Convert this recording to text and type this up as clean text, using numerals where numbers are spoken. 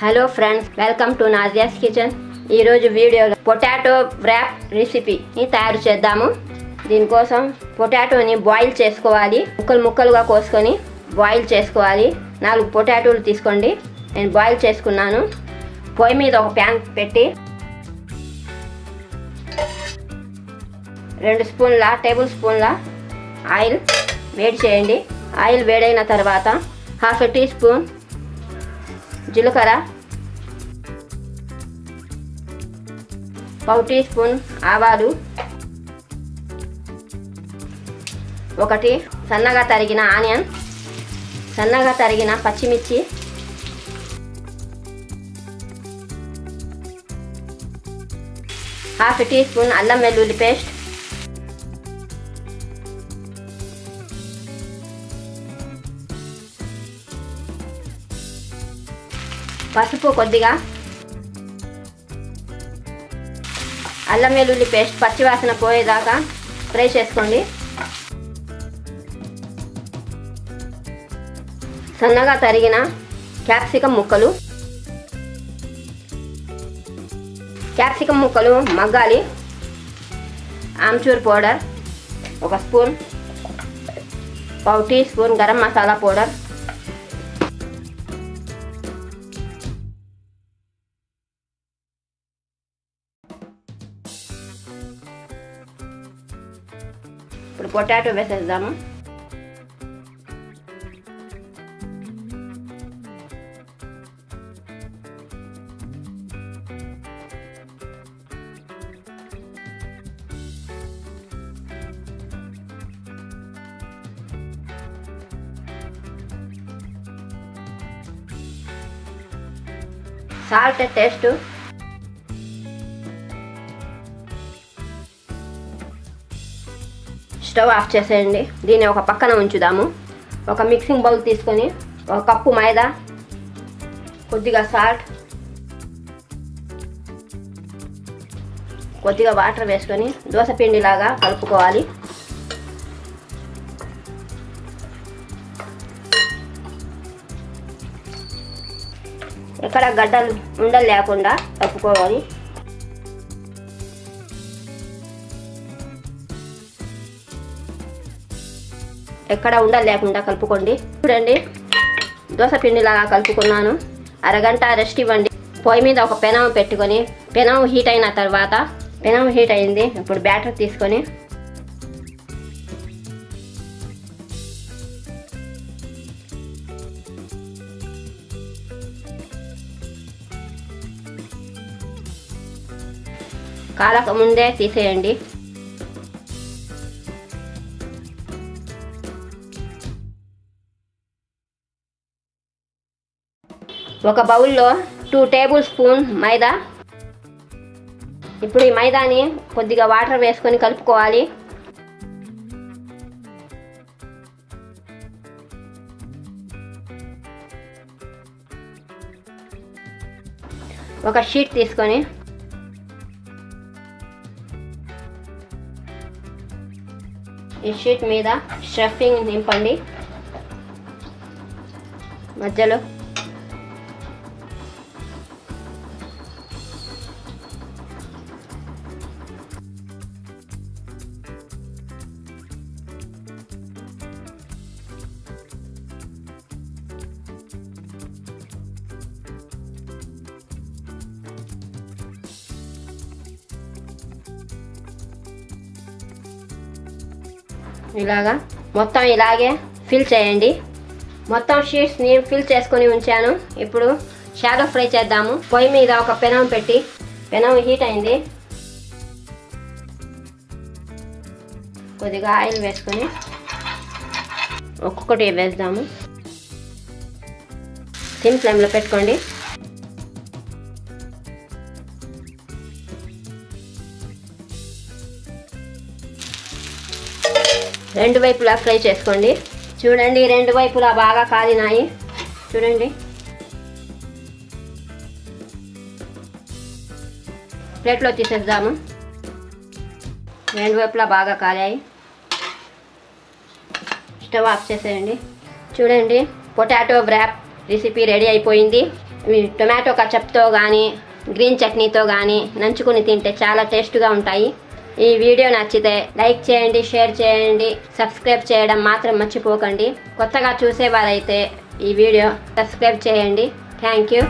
Hello friends, welcome to Nazia's kitchen. ఈరోజు వీడియోలో potato wrap రెసిపీని తయారు చేద్దాము. దీనికోసం పొటాటోని బాయిల్ చేసుకోవాలి. ముక్కలుగా కోసుకొని బాయిల్ చేసుకోవాలి. 4 పొటాటోలు తీసుకోండి. నేను బాయిల్ చేసుకున్నాను. పొయ్యి మీద ఒక ప్యాన్ పెట్టి 2 టేబుల్ స్పూన్ల ఆయిల్ వేడి చేయండి. ఆయిల్ వేడైన తర్వాత 1/2 టీ స్పూన్ జీలకర్ర, 1 టీ స్పూన్ ఆవాలు, 1 సన్నగా తరిగిన ఆనియన్, సన్నగా తరిగిన పచ్చిమిర్చి, 1/2 టీ స్పూన్ అల్లం వెల్లుల్లి పేస్ట్, పసుపు కొద్దిగా. అల్లం వెల్లుల్లి పేస్ట్ పచ్చివాసన పోయేదాకా ఫ్రై చేసుకోండి. సన్నగా తరిగిన క్యాప్సికం ముక్కలు. క్యాప్సికం ముక్కలు మగ్గాలి. Amchur powder 1 spoon, 1 teaspoon garam masala powder, ఇప్పుడు పొటాటో వేసేద్దాము. Salt taste. స్టవ్ ఆఫ్ చేసేయండి. దీన్ని ఒక పక్కన ఉంచుదాము. ఒక మిక్సింగ్ బౌల్ తీసుకొని 1 కప్పు మైదా, కొద్దిగా సాల్ట్, కొద్దిగా వాటర్ వేసుకొని దోస పిండిలాగా కలుపుకోవాలి. ఎక్కడ గడ్డలు ఉండలు లేకుండా కలుపుకోవాలి. ఎక్కడ ఉండలు లేకుండా కలుపుకోండి. చూడండి, దోస పిండిలాగా కలుపుకున్నాను. అరగంట రెస్ట్ ఇవ్వండి. పొయ్యి మీద ఒక పెనం పెట్టుకొని, పెనం హీట్ అయిన తర్వాత, పెనం హీట్ అయింది. ఇప్పుడు బ్యాటర్ తీసుకొని కాలక ముందే తీసేయండి. ఒక బౌల్లో 2 టేబుల్ స్పూన్ మైదా. ఇప్పుడు ఈ మైదాని కొద్దిగా వాటర్ వేసుకొని కలుపుకోవాలి. ఒక షీట్ తీసుకొని ఈ షీట్ మీద స్టఫింగ్ నింపండి. మధ్యలో ఇలాగా మొత్తం ఇలాగే ఫిల్ చేయండి. మొత్తం షీట్స్ని ఫిల్ చేసుకొని ఉంచాను. ఇప్పుడు షాలో ఫ్రై చేద్దాము. పొయ్యి మీద ఒక పెనం పెట్టి, పెనం హీట్ అయింది. కొద్దిగా ఆయిల్ వేసుకొని ఒక్కొక్కటి వేద్దాము. సిమ్ ఫ్లేమ్లో పెట్టుకోండి. రెండు వైపులా ఫ్రై చేసుకోండి. చూడండి, 2 వైపులా బాగా కాలినాయి. చూడండి, ప్లేట్లో తీసేద్దాము. 2 వైపులా బాగా కాలాయి. స్టవ్ ఆఫ్ చేసేయండి. చూడండి, పొటాటో వ్రాప్ రెసిపీ రెడీ అయిపోయింది. ఇవి టొమాటో కచప్తో కానీ గ్రీన్ చట్నీతో కానీ నంచుకుని తింటే చాలా టేస్ట్గా ఉంటాయి. ఈ వీడియో నచ్చితే లైక్ చేయండి, షేర్ చేయండి, సబ్స్క్రైబ్ చేయడం మాత్రం మర్చిపోకండి. కొత్తగా చూసేవారైతే ఈ వీడియో సబ్స్క్రైబ్ చేయండి. Thank you.